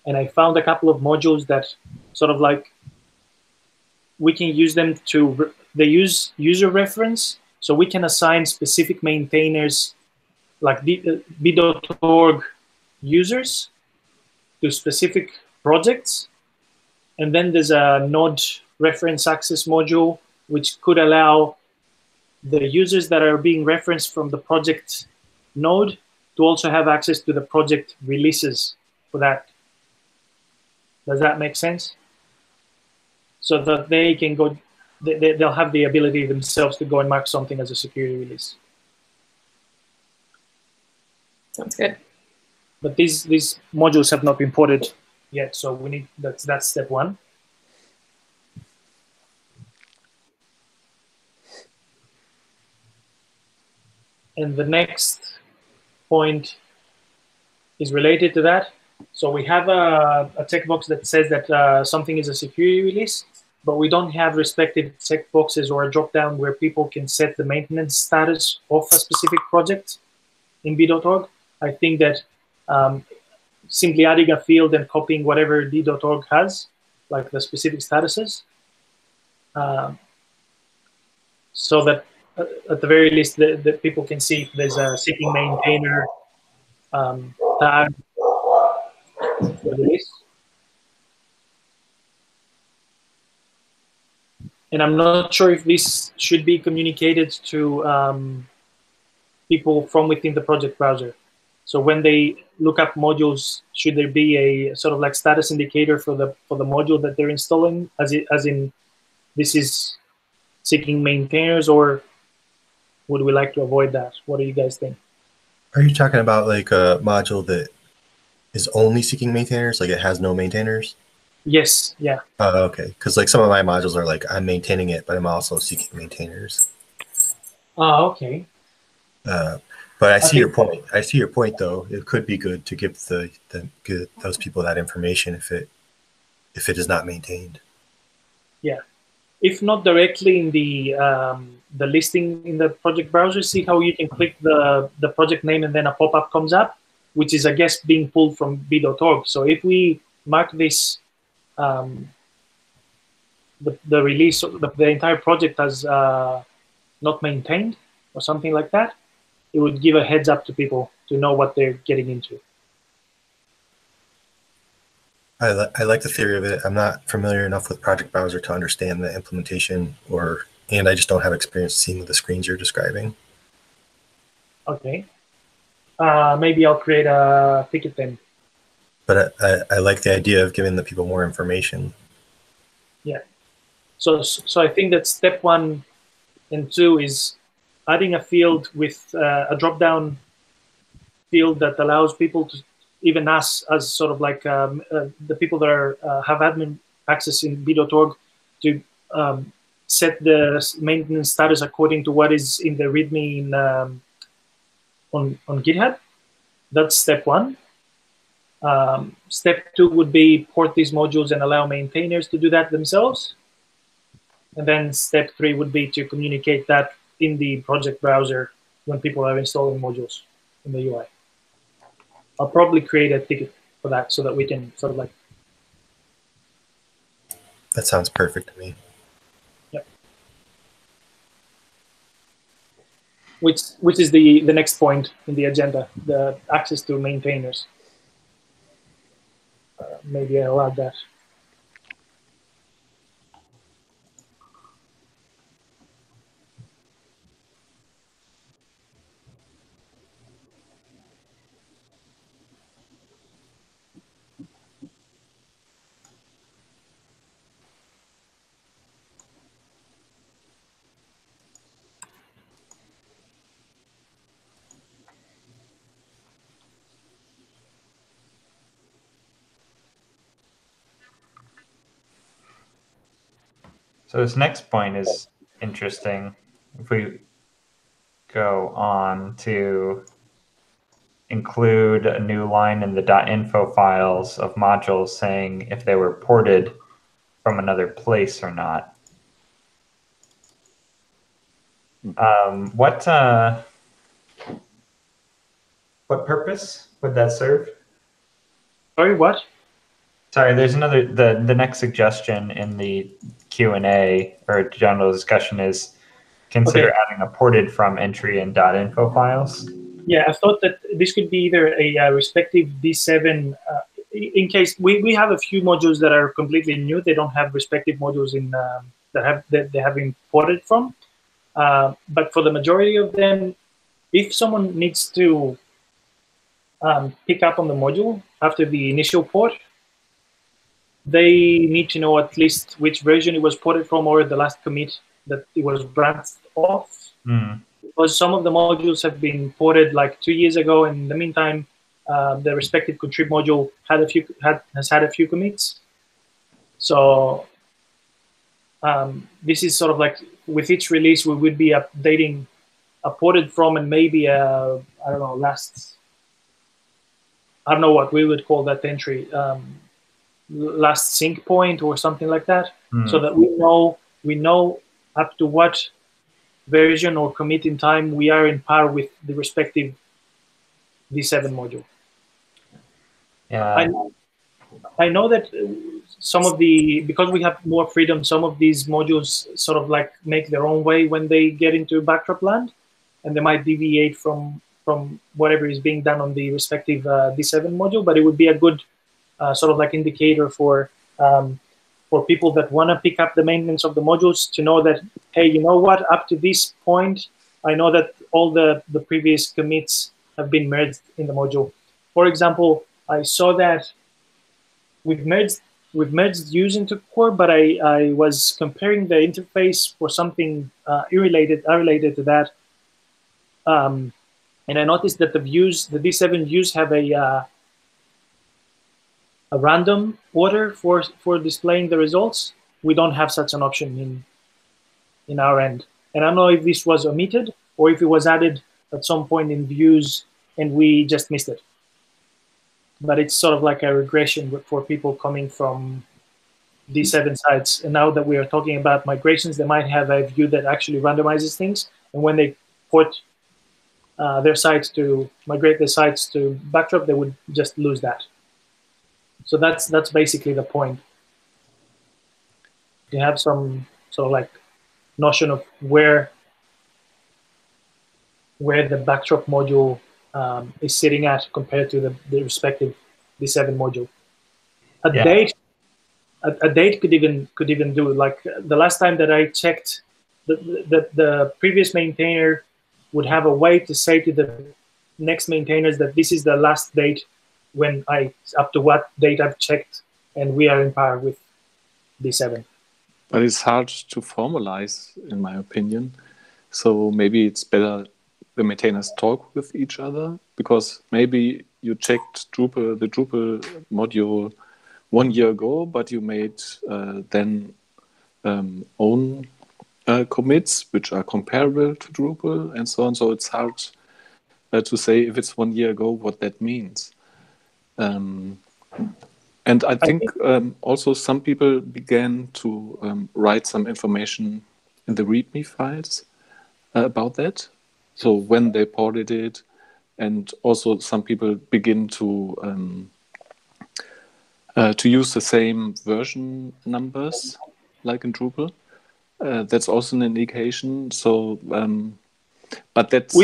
and I found a couple of modules that sort of like we can use them to, they use user reference, so we can assign specific maintainers like b.org users to specific projects. And then there's a node reference access module, which could allow the users that are being referenced from the project node to also have access to the project releases for that. Does that make sense? So that they can go, they'll have the ability themselves to go and mark something as a security release. Sounds good. But these modules have not been ported yet, so we need that's step one. And the next point is related to that. So we have a checkbox that says that something is a security release, but we don't have respective checkboxes or a dropdown where people can set the maintenance status of a specific project in b.org. I think that simply adding a field and copying whatever d.org has, like the specific statuses, so that at the very least the people can see if there's a seeking maintainer tag for release. And I'm not sure if this should be communicated to people from within the project browser. So when they look up modules, should there be a sort of like status indicator for the module that they're installing, as in this is seeking maintainers, or would we like to avoid that? What do you guys think? Are you talking about like a module that is only seeking maintainers, like it has no maintainers? Yes, yeah. Okay, because like some of my modules are like I'm maintaining it, but I'm also seeking maintainers. Oh, okay. But I see your point. I see your point, though. It could be good to give give those people that information if it is not maintained. Yeah, if not directly in the listing in the project browser, see how you can click the project name and then a pop-up comes up, which is, I guess, being pulled from b.org. So if we mark this, the release, the entire project as not maintained or something like that, it would give a heads up to people to know what they're getting into. I like the theory of it. I'm not familiar enough with Project Browser to understand the implementation, and I just don't have experience seeing the screens you're describing. Okay. Maybe I'll create a ticket then. But I like the idea of giving the people more information. Yeah. So I think that step 1 and 2 is adding a field with a drop-down field that allows people to, even us as sort of like the people that have admin access in b.org, to set the maintenance status according to what is in the README on GitHub. That's step 1. Step 2 would be port these modules and allow maintainers to do that themselves. And then step 3 would be to communicate that in the project browser when people are installing modules in the UI. I'll probably create a ticket for that so that we can sort of like. That sounds perfect to me. Yep. Which is the next point in the agenda, the access to maintainers. Maybe I'll add that. So this next point is interesting. If we go on to include a new line in the .info files of modules saying if they were ported from another place or not. What purpose would that serve? Sorry, what? Sorry, there's another, the next suggestion in the Q&A or general discussion is consider adding a ported from entry in .info files. Yeah, I thought that this could be either a respective D7, in case we have a few modules that are completely new. They don't have respective modules in that they have imported from. But for the majority of them, if someone needs to pick up on the module after the initial port, they need to know at least which version it was ported from or the last commit that it was branched off. Because some of the modules have been ported like 2 years ago, and in the meantime, the respective contrib module has had a few commits. So this is sort of like with each release, we would be updating a ported from and maybe I don't know, I don't know what we would call that entry, last sync point or something like that, so that we know up to what version or commit in time we are in par with the respective D7 module. Yeah. I know that some of because we have more freedom, some of these modules sort of like make their own way when they get into backdrop land, and they might deviate from whatever is being done on the respective D7 module, but it would be a good sort of like indicator for people that want to pick up the maintenance of the modules to know that, hey, you know what, up to this point, I know that all the previous commits have been merged in the module. For example, I saw that we've merged use into core, but I was comparing the interface for something unrelated to that. And I noticed that the D7 views have a random order for displaying the results. We don't have such an option in our end. And I don't know if this was omitted or if it was added at some point in views and we just missed it. But it's sort of like a regression for people coming from D7 sites. And now that we are talking about migrations, they might have a view that actually randomizes things. And when they port their sites to migrate their sites to backdrop, they would just lose that. So that's basically the point. You have some sort of like notion of where the backdrop module is sitting at compared to the respective D7 module. A date could even do, like the last time that I checked, the previous maintainer would have a way to say to the next maintainers that this is the last date when up to what date I've checked, and we are in par with D7. But it's hard to formalize, in my opinion. So maybe it's better the maintainers talk with each other, because maybe you checked the Drupal module 1 year ago, but you made then own commits which are comparable to Drupal and so on. So it's hard to say if it's 1 year ago what that means. And I think also some people began to write some information in the README files about that. So when they ported it, and also some people begin to use the same version numbers like in Drupal. That's also an indication. So, but that's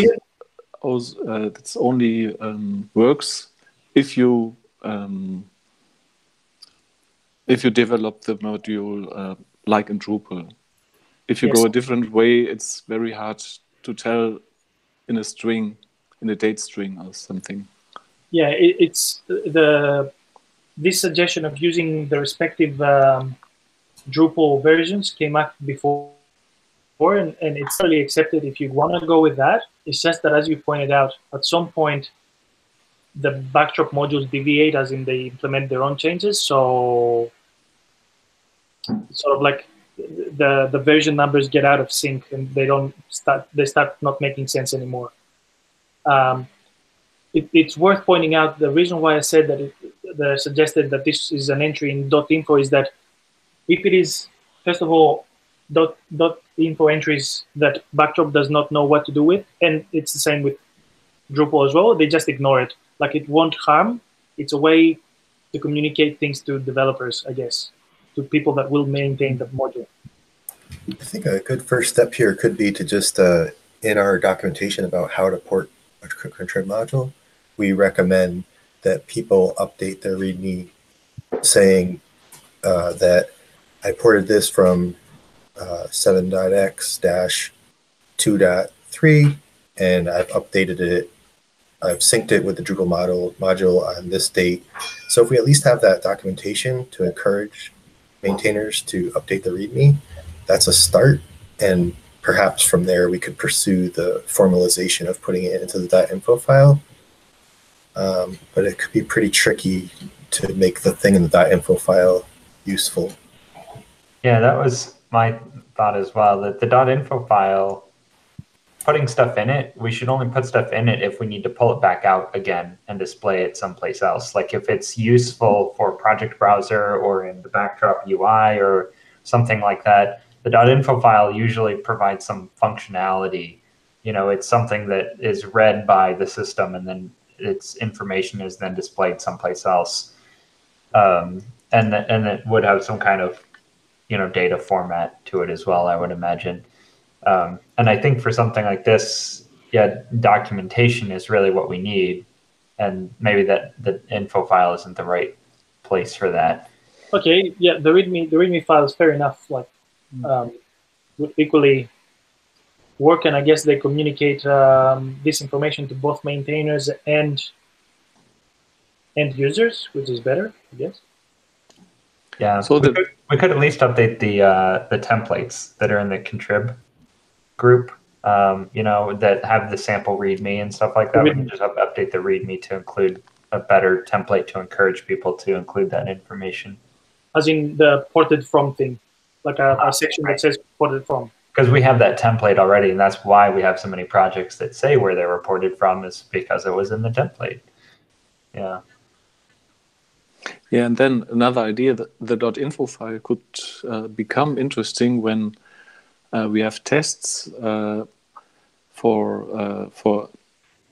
only works if you develop the module like in Drupal. If you go a different way, it's very hard to tell in a string, in a date string or something. Yeah, it's this suggestion of using the respective Drupal versions came up before, and it's totally accepted if you want to go with that. It's just that, as you pointed out, at some point, the backdrop modules deviate, as in they implement their own changes. So sort of like the version numbers get out of sync, and they start not making sense anymore. It's worth pointing out, the reason why I said that suggested that this is an entry in .info is that if it is, first of all, .info entries that backdrop does not know what to do with, and it's the same with Drupal as well, they just ignore it. Like, it won't harm. It's a way to communicate things to developers, I guess, to people that will maintain the module. I think a good first step here could be to just in our documentation about how to port contrib module, we recommend that people update their README saying that I ported this from 7.x-2.3 and I've updated it. I've synced it with the Drupal module on this date. So if we at least have that documentation to encourage maintainers to update the README, that's a start. And perhaps from there, we could pursue the formalization of putting it into the .info file. But it could be pretty tricky to make the thing in the .info file useful. Yeah, that was my thought as well, that the .info file, putting stuff in it, we should only put stuff in it if we need to pull it back out again and display it someplace else. Like if it's useful for Project Browser or in the Backdrop UI or something like that, the .info file usually provides some functionality. You know, it's something that is read by the system and then its information is then displayed someplace else. And it would have some kind of, you know, data format to it as well, I would imagine. And I think for something like this, yeah, documentation is really what we need. And maybe that the info file isn't the right place for that. Okay, yeah, the README file is fair enough. Like, would equally work, and I guess they communicate this information to both maintainers and end users, which is better, I guess. Yeah, so we could at least update the templates that are in the contrib group, you know, that have the sample README and stuff like that. We can just update the README to include a better template to encourage people to include that information. As in the ported from thing, like a section that says ported from. Because we have that template already, and that's why we have so many projects that say where they were ported from, is because it was in the template. Yeah. Yeah, and then another idea, that the .info file could become interesting when we have tests for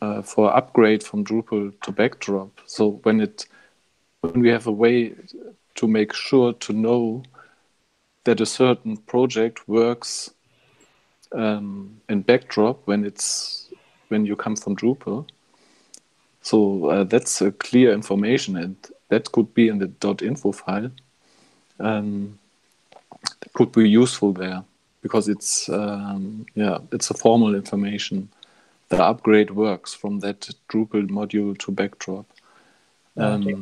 upgrade from Drupal to Backdrop. So when we have a way to make sure to know that a certain project works in Backdrop when you come from Drupal. So that's a clear information, and that could be in the .info file. That could be useful there because it's it's a formal information. The upgrade works from that Drupal module to Backdrop. Okay.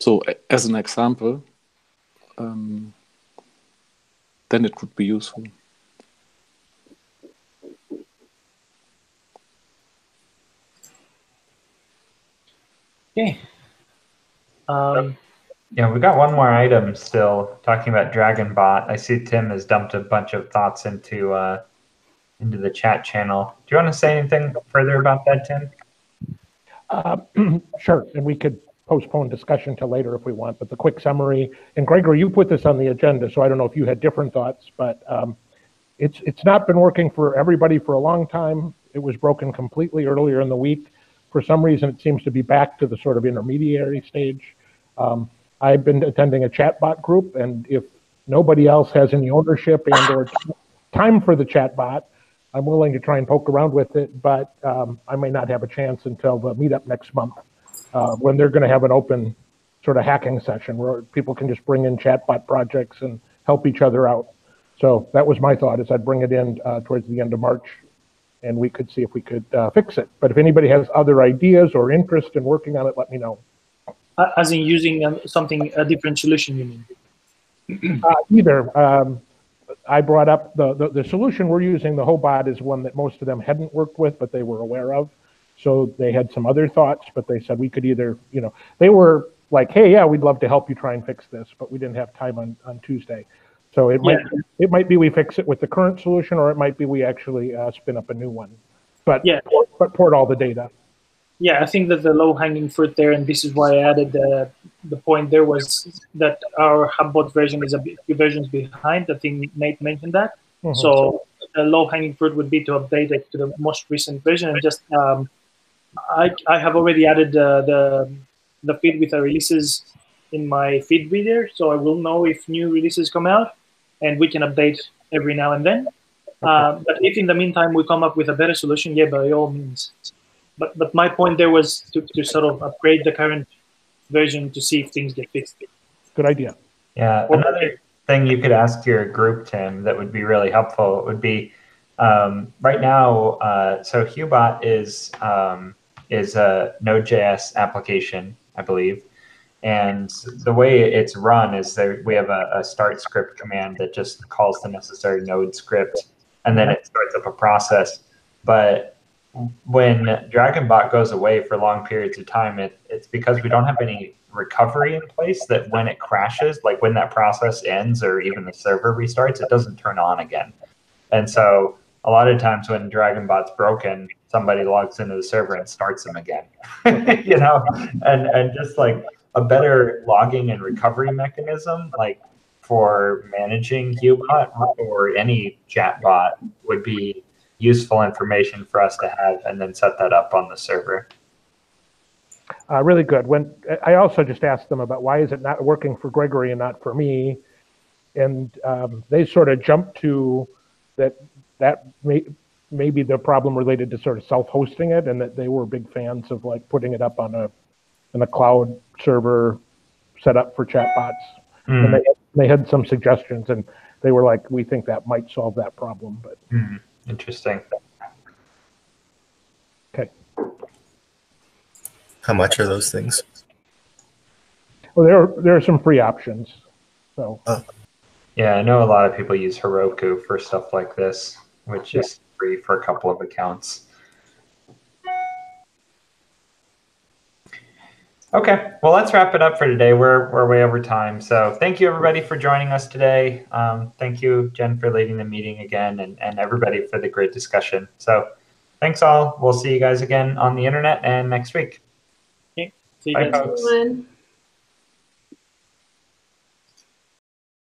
So as an example, then it could be useful. Okay. Yeah, we got one more item still, talking about DragonBot. I see Tim has dumped a bunch of thoughts into the chat channel. Do you want to say anything further about that, Tim? Sure, and we could postpone discussion till later if we want, but the quick summary, and Gregory, you put this on the agenda, so I don't know if you had different thoughts, but it's not been working for everybody for a long time. It was broken completely earlier in the week. For some reason, it seems to be back to the sort of intermediary stage. I've been attending a chatbot group, and if nobody else has any ownership and or time for the chatbot, I'm willing to try and poke around with it, but I may not have a chance until the meetup next month when they're going to have an open sort of hacking session where people can just bring in chatbot projects and help each other out. So that was my thought, is I'd bring it in towards the end of March, and we could see if we could fix it. But if anybody has other ideas or interest in working on it, let me know. As in using a different solution, you mean? Either. I brought up the solution we're using, the Hobot, is one that most of them hadn't worked with, but they were aware of. So they had some other thoughts, but they said we could either, they were like, hey, yeah, we'd love to help you try and fix this, but we didn't have time on Tuesday. So it might be we fix it with the current solution, or it might be we actually spin up a new one. But port all the data. Yeah, I think that the low-hanging fruit there, and this is why I added the point there, was that our HubBot version is a few versions behind. I think Nate mentioned that. Mm-hmm. So the low-hanging fruit would be to update it to the most recent version. And just I have already added the feed with the releases in my feed reader, so I will know if new releases come out, and we can update every now and then. But if in the meantime we come up with a better solution, yeah, by all means. But my point there was to sort of upgrade the current version to see if things get fixed. Good idea. Yeah, another thing you could ask your group, Tim, that would be really helpful would be right now. So Hubot is a Node.js application, I believe, and the way it's run is that we have a start script command that just calls the necessary Node script, and then it starts up a process. But when DragonBot goes away for long periods of time, it's because we don't have any recovery in place, that when it crashes, like when that process ends or even the server restarts, it doesn't turn on again. And so a lot of times when DragonBot's broken, somebody logs into the server and starts them again, you know, and just like a better logging and recovery mechanism, like for managing Hubot or any chatbot, would be useful information for us to have, and then set that up on the server. Really good. When I also just asked them about why is it not working for Gregory and not for me, and they sort of jumped to that may be the problem related to sort of self-hosting it, and that they were big fans of like putting it up on a cloud server set up for chatbots. And they had some suggestions, and they were like, we think that might solve that problem. But interesting. Okay. How much are those things? Well, there are some free options. So. Yeah, I know a lot of people use Heroku for stuff like this, which is free for a couple of accounts. Okay, well, let's wrap it up for today. We're way over time. So thank you, everybody, for joining us today. Thank you, Jen, for leading the meeting again, and everybody for the great discussion. So thanks all. We'll see you guys again on the internet and next week. Okay. See you Bye, guys. folks. Everyone.